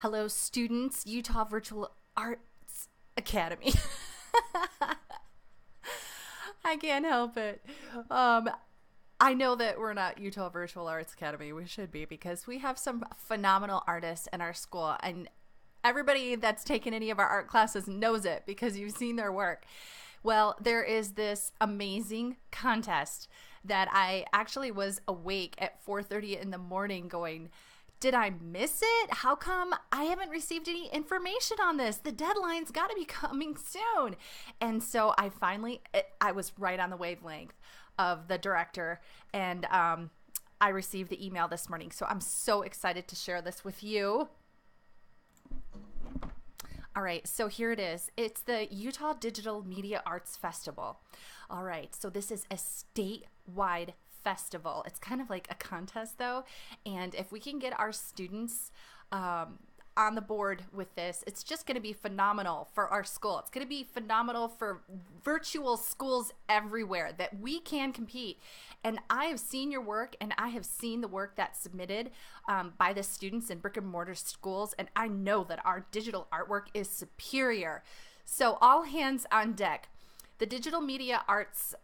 Hello, students, Utah Virtual Arts Academy. I can't help it. I know that we're not Utah Virtual Arts Academy. We should be because we have some phenomenal artists in our school, and everybody that's taken any of our art classes knows it because you've seen their work. Well, there is this amazing contest that I actually was awake at 4:30 in the morning going, did I miss it? How come I haven't received any information on this? The deadline's got to be coming soon. And so I was right on the wavelength of the director, and I received the email this morning. So I'm so excited to share this with you. All right, so here it is. It's the Utah Digital Media Arts Festival. All right, so this is a statewide festival. It's kind of like a contest though, and if we can get our students on the board with this, it's just going to be phenomenal for our school. It's going to be phenomenal for virtual schools everywhere that we can compete. And I have seen your work, and I have seen the work that's submitted by the students in brick and mortar schools, and I know that our digital artwork is superior. So all hands on deck. The Digital Media Arts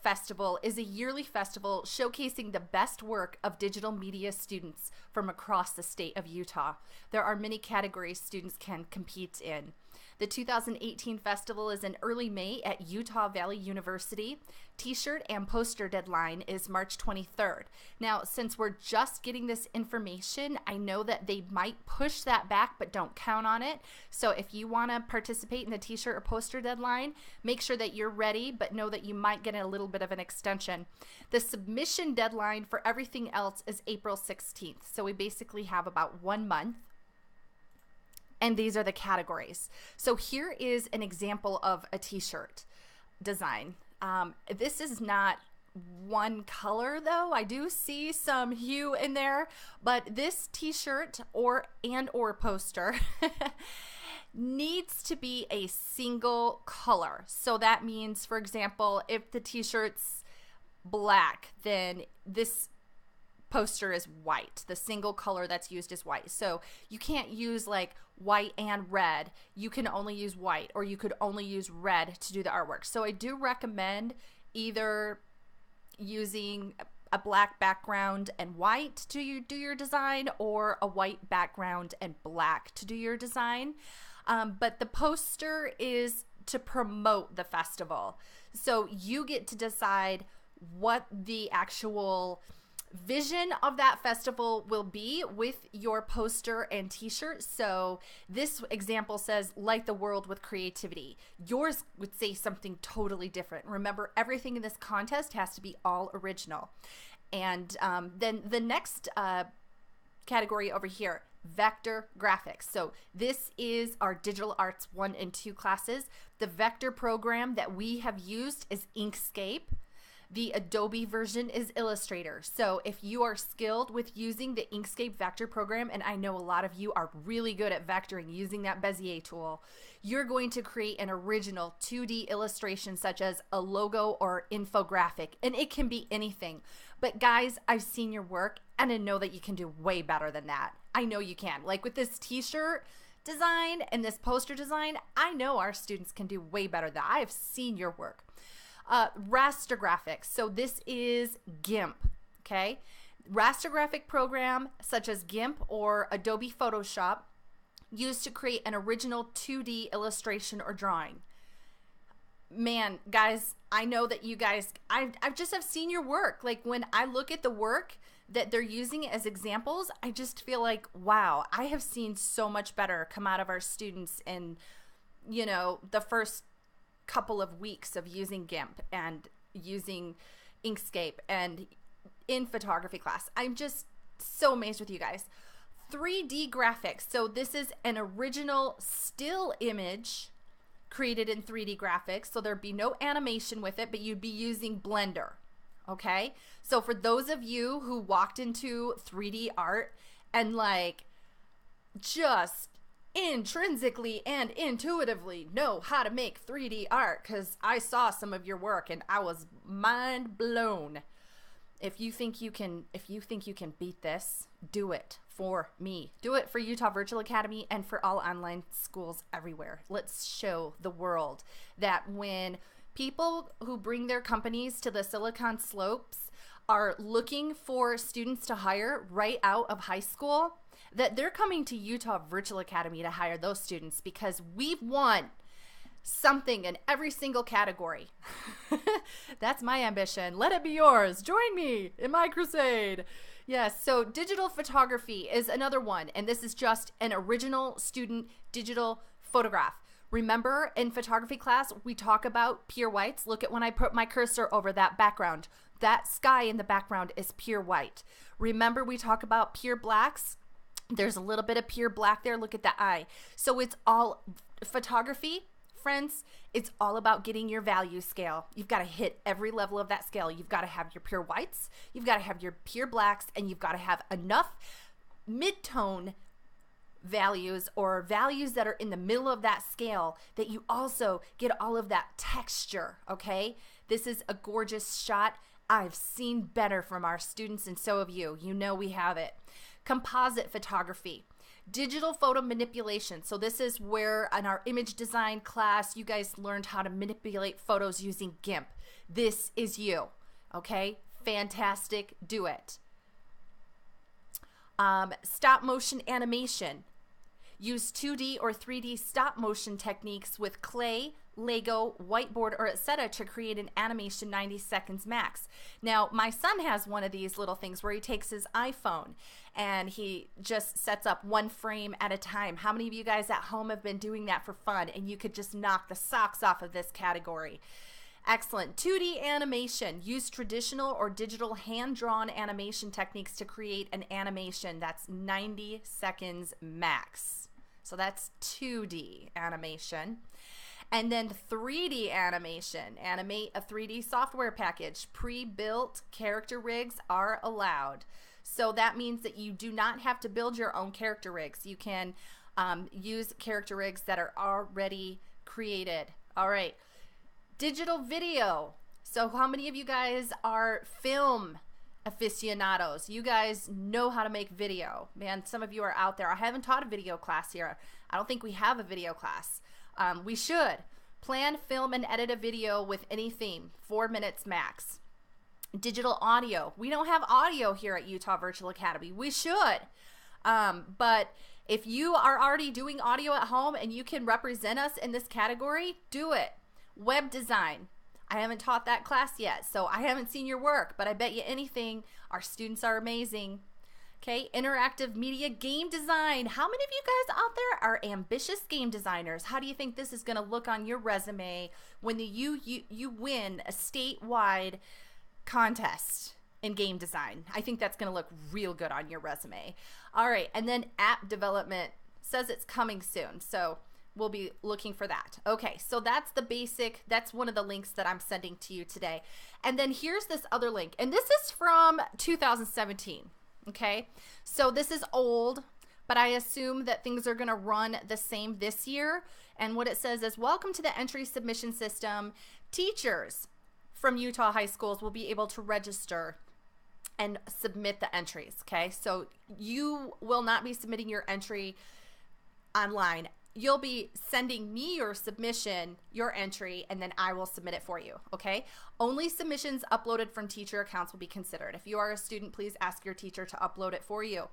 Festival is a yearly festival showcasing the best work of digital media students from across the state of Utah. There are many categories students can compete in. The 2018 festival is in early May at Utah Valley University. T-shirt and poster deadline is March 23rd. Now, since we're just getting this information, I know that they might push that back, but don't count on it. So if you want to participate in the t-shirt or poster deadline, make sure that you're ready, but know that you might get a little bit of an extension. The submission deadline for everything else is April 16th. So we basically have about 1 month. And these are the categories. So here is an example of a t-shirt design. This is not one color though. I do see some hue in there, but this t-shirt or poster needs to be a single color. So that means, for example, if the t-shirt's black, then this poster is white. The single color that's used is white. So you can't use like white and red. You can only use white, or you could only use red to do the artwork. So I do recommend either using a black background and white to do your design, or a white background and black to do your design. But the poster is to promote the festival. So you get to decide what the actual vision of that festival will be with your poster and t-shirt. So this example says, light the world with creativity. Yours would say something totally different. Remember, everything in this contest has to be all original. And then the next category over here, vector graphics. So this is our digital arts 1 and 2 classes. The vector program that we have used is Inkscape. The Adobe version is Illustrator. So if you are skilled with using the Inkscape vector program, and I know a lot of you are really good at vectoring using that Bezier tool, you're going to create an original 2D illustration such as a logo or infographic, and it can be anything. But guys, I've seen your work, and I know that you can do way better than that. I know you can. Like with this t-shirt design and this poster design, I know our students can do way better than that. I have seen your work. Raster graphics. So this is GIMP, okay? Raster graphic program such as GIMP or Adobe Photoshop used to create an original 2D illustration or drawing. Man, guys, I know that you guys, I just have seen your work. Like when I look at the work that they're using as examples, I just feel like, wow, I have seen so much better come out of our students in, you know, the first couple of weeks of using GIMP and using Inkscape and in photography class. I'm just so amazed with you guys. 3D graphics. So this is an original still image created in 3D graphics. So there'd be no animation with it, but you'd be using Blender. Okay. So for those of you who walked into 3D art and like just intrinsically and intuitively know how to make 3D art, because I saw some of your work and I was mind blown. If you think you can beat this, do it. for me. Do it for Utah Virtual Academy and for all online schools everywhere. Let's show the world that when people who bring their companies to the Silicon Slopes are looking for students to hire right out of high school, that they're coming to Utah Virtual Academy to hire those students because we've won something in every single category. That's my ambition. Let it be yours. Join me in my crusade. Yes, so digital photography is another one, and this is just an original student digital photograph. Remember in photography class, we talk about pure whites. Look at when I put my cursor over that background. That sky in the background is pure white. Remember we talk about pure blacks? There's a little bit of pure black there. Look at the eye. So it's all photography, friends. It's all about getting your value scale. You've got to hit every level of that scale. You've got to have your pure whites, you've got to have your pure blacks, and you've got to have enough mid-tone values or values that are in the middle of that scale that you also get all of that texture, okay? This is a gorgeous shot. I've seen better from our students, and so have you. You know we have it. Composite photography. Digital photo manipulation. So this is where in our image design class, you guys learned how to manipulate photos using GIMP. This is you, okay? Fantastic, do it. Stop motion animation. Use 2D or 3D stop motion techniques with clay, Lego, whiteboard, or etc. to create an animation 90 seconds max. Now, my son has one of these little things where he takes his iPhone and he just sets up one frame at a time. How many of you guys at home have been doing that for fun? And you could just knock the socks off of this category. Excellent. 2D animation. Use traditional or digital hand-drawn animation techniques to create an animation that's 90 seconds max. So that's 2D animation. And then 3D animation. Animate a 3D software package. Pre-built character rigs are allowed. So that means that you do not have to build your own character rigs. You can use character rigs that are already created. All right. Digital video. So how many of you guys are film aficionados? You guys know how to make video. Man, some of you are out there. I haven't taught a video class here. I don't think we have a video class. We should. Plan, film, and edit a video with any theme. 4 minutes max. Digital audio. We don't have audio here at Utah Virtual Academy. We should. But if you are already doing audio at home and you can represent us in this category, do it. Web design. I haven't taught that class yet, so I haven't seen your work, but I bet you anything, our students are amazing. Okay, interactive media game design. How many of you guys out there are ambitious game designers? How do you think this is going to look on your resume when you win a statewide contest in game design? I think that's going to look real good on your resume. All right, and then app development says it's coming soon, so we'll be looking for that. Okay, so that's the basic, that's one of the links that I'm sending to you today. And then here's this other link, and this is from 2017, okay? So this is old, but I assume that things are gonna run the same this year. And what it says is, welcome to the entry submission system. Teachers from Utah high schools will be able to register and submit the entries, okay? So you will not be submitting your entry online. You'll be sending me your submission, your entry, and then I will submit it for you, okay? Only submissions uploaded from teacher accounts will be considered. If you are a student, please ask your teacher to upload it for you.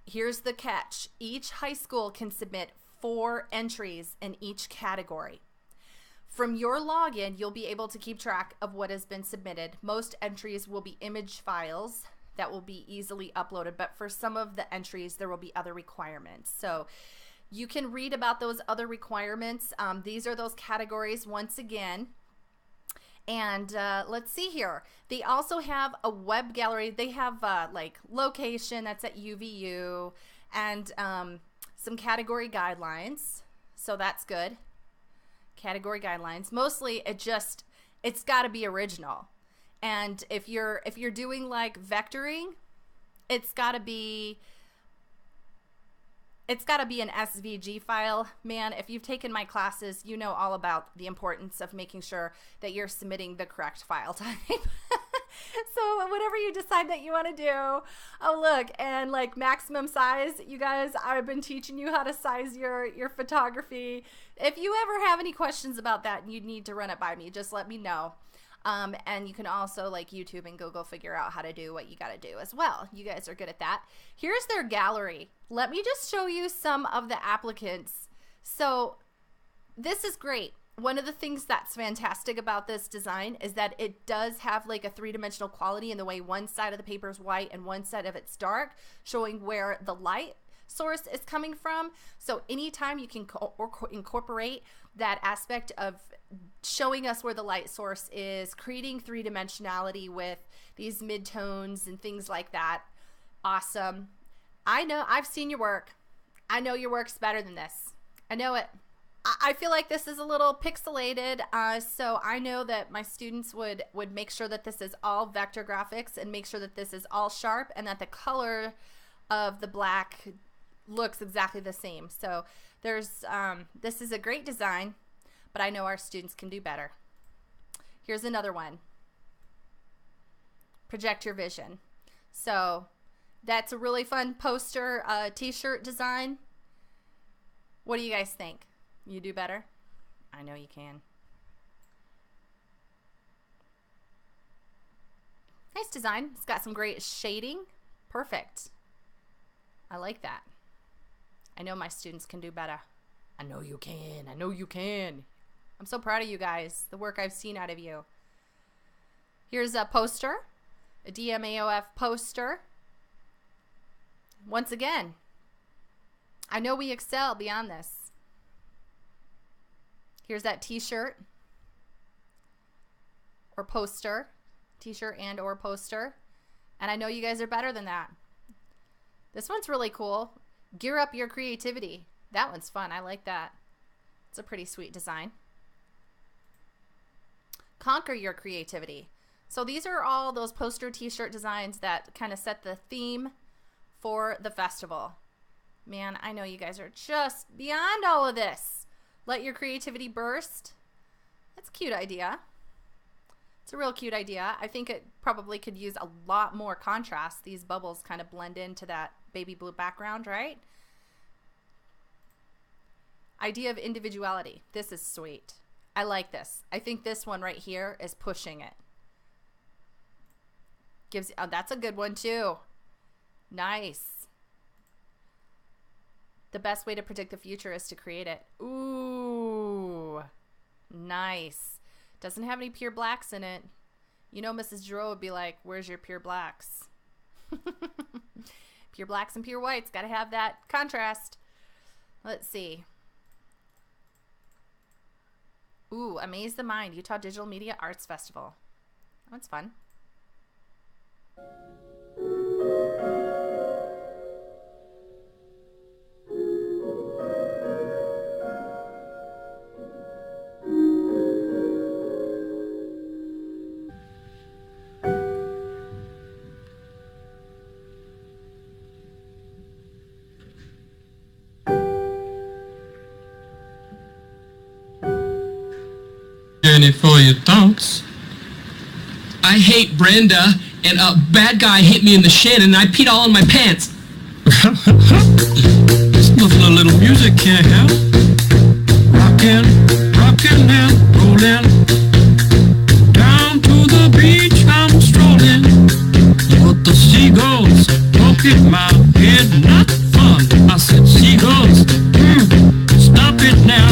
Here's the catch. Each high school can submit 4 entries in each category. From your login, you'll be able to keep track of what has been submitted. Most entries will be image files that will be easily uploaded, but for some of the entries, there will be other requirements. So you can read about those other requirements. These are those categories once again. And let's see here. They also have a web gallery. They have like location, that's at UVU, and some category guidelines. So that's good. Category guidelines. Mostly it's got to be original. And if you're doing like vectoring, it's got to be an SVG file. Man, if you've taken my classes, you know all about the importance of making sure that you're submitting the correct file type. So whatever you decide that you want to do. Oh, look, and like maximum size, you guys, I've been teaching you how to size your photography. If you ever have any questions about that and you need to run it by me, just let me know. And you can also like YouTube and Google figure out how to do what you got to do as well. You guys are good at that. Here's their gallery. Let me just show you some of the applicants. So this is great. One of the things that's fantastic about this design is that it does have like a three-dimensional quality in the way one side of the paper is white and one side of it's dark, showing where the light source is coming from. So anytime you can incorporate that aspect of showing us where the light source is, creating three-dimensionality with these mid-tones and things like that, awesome. I know, I've seen your work. I know your work's better than this. I know it. I feel like this is a little pixelated, so I know that my students would make sure that this is all vector graphics and make sure that this is all sharp and that the color of the black looks exactly the same. So there's this is a great design, but I know our students can do better. Here's another one. Project your vision. So that's a really fun poster t-shirt design. What do you guys think? You do better? I know you can. Nice design. It's got some great shading. Perfect. I like that. I know my students can do better. I know you can. I know you can. I'm so proud of you guys, the work I've seen out of you. Here's a poster, a DMAOF poster. Once again, I know we excel beyond this. Here's that t-shirt or poster, t-shirt and or poster. And I know you guys are better than that. This one's really cool. Gear up your creativity. That one's fun. I like that. It's a pretty sweet design. Conquer your creativity. So these are all those poster t-shirt designs that kind of set the theme for the festival. Man, I know you guys are just beyond all of this. Let your creativity burst. That's a cute idea. It's a real cute idea. I think it probably could use a lot more contrast. These bubbles kind of blend into that baby blue background, right? Idea of individuality. This is sweet. I like this. I think this one right here is pushing it. Gives, oh, that's a good one too. Nice. The best way to predict the future is to create it. Ooh, nice. Doesn't have any pure blacks in it. You know, Mrs. Girot would be like, where's your pure blacks? Pure blacks and pure whites. Got to have that contrast. Let's see. Ooh, Amaze the Mind, Utah Digital Media Arts Festival. That's fun. For your thoughts. I hate Brenda, and a bad guy hit me in the shin, and I peed all in my pants. Snuffle a little music can't help. Rockin', rockin' and rollin'. Down to the beach I'm strolling. But the seagulls poke at my head, not fun. I said, seagulls, stop it now.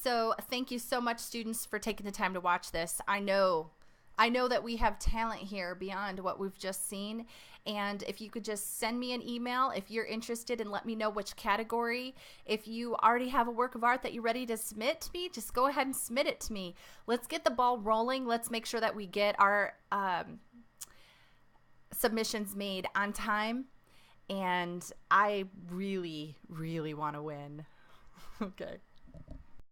So thank you so much, students, for taking the time to watch this. I know that we have talent here beyond what we've just seen. And if you could just send me an email if you're interested and let me know which category. If you already have a work of art that you're ready to submit to me, just go ahead and submit it to me. Let's get the ball rolling. Let's make sure that we get our submissions made on time, and I really, really want to win. Okay.